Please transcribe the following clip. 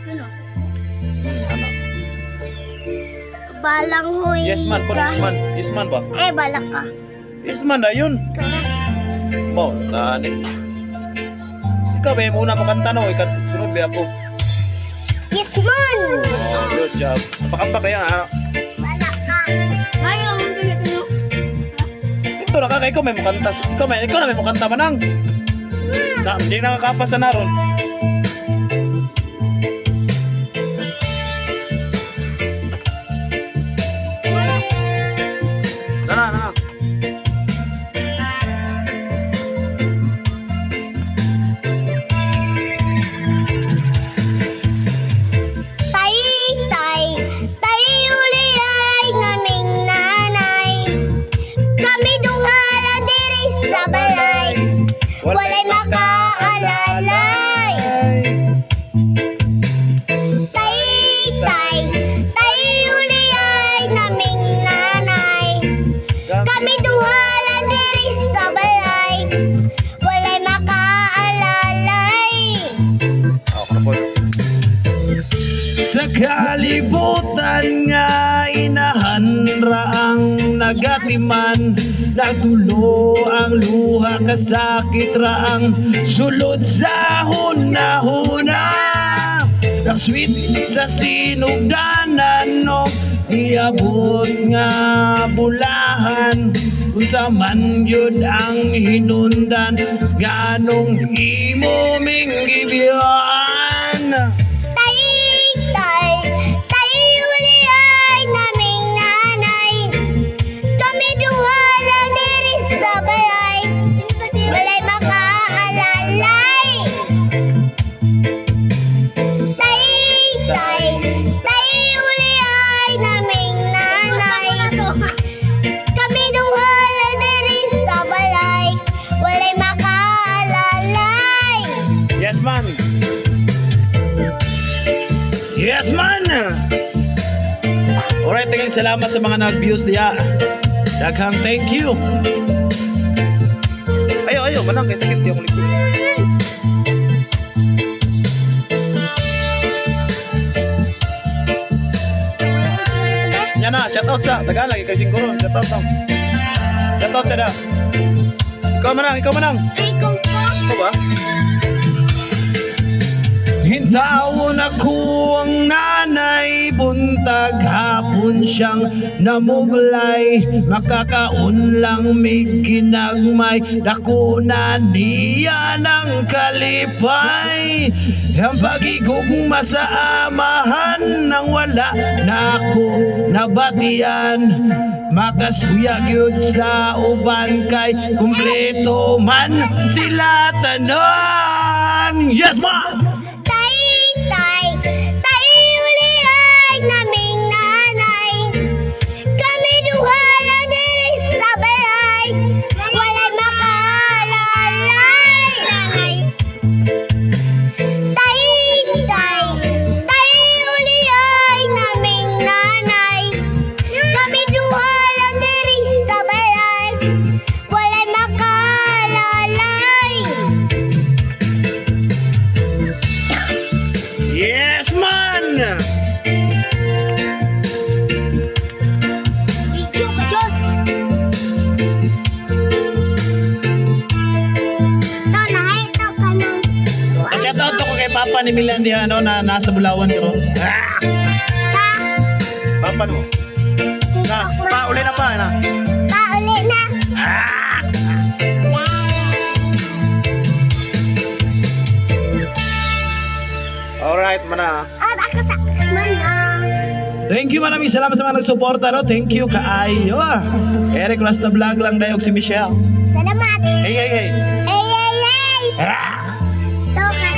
Ano? Balang huy. Yes man po, yes man. Yes man ba? Balak ka. Yes man na yun. Mo, tani. Ikaw ba muna makanta no? Ikaw sunod ba ako? Yes man. Good job. Pakampak na yan ha. Balak ka. Ayaw mo dito. Ito na kaka, ikaw may makanta. Ikaw na may makanta manang. Hindi nakakapasa na ron. Na. Tay uli ay naming nanay. Kami duhala diri sa balay. Walay makaalalay. Tay uli ay naming nanay. Kami duhala diri sa balay. Walay makaalalay. Sa kalibutan nga inahanra ang nagatiman, nagulo ang luha kasakit raang sulod sa hunahuna. Nagsweet sa sinugdanan no iabot nga bulahan, unsa man yun ang hinundan ganong imo ming gibiyaan. Tay uli ay naming nanay. Kami duhala diri sa balay. Walay makaalalay. Tay uli ay naming nanay. Kami duhala diri sa balay. Walay makaalalay. Yes man. Yes man. Alright, tingin salamat sa mga nag-views diya. Daghang thank you. Ayo, manang kay sakit di ako likod. Yan na, shout out sa Tagalog, ikaw singkuro. Shout out sa. Shout out sa da. Ikaw manang. Ay, kung po. Ito ba? Hintawon ako ang nanay, buntag hapon siyang namuglay, makakaon lang may ginagmay, dako na niya ng kalipay. Ang pagigugma sa amahan nang wala na ako nabatian, makasuyag yun sa uban kay kumpleto man sila tanan. Yes ma! Tay uli ay naming nanay. Kami duhala diri sa balay. Walay makaalalay. Tay uli ay naming nanay. Kami duhala diri sa balay. Walay makaalalay. Yes man! Video ko yun. Nakita ka ng Shoutout ko kay Papa ni Milan di ano na nasa Bulawan ko. Papa mo. Na, uli na pa na. Pauli na. Alright, mana. Ako sa manang. Thank you, maraming salamat sa mga nagsuporta, no? Thank you, kaayo Eric Rasta Vlog lang dayog si Michelle. Salamat. Hey. Hey. Ah! Toka.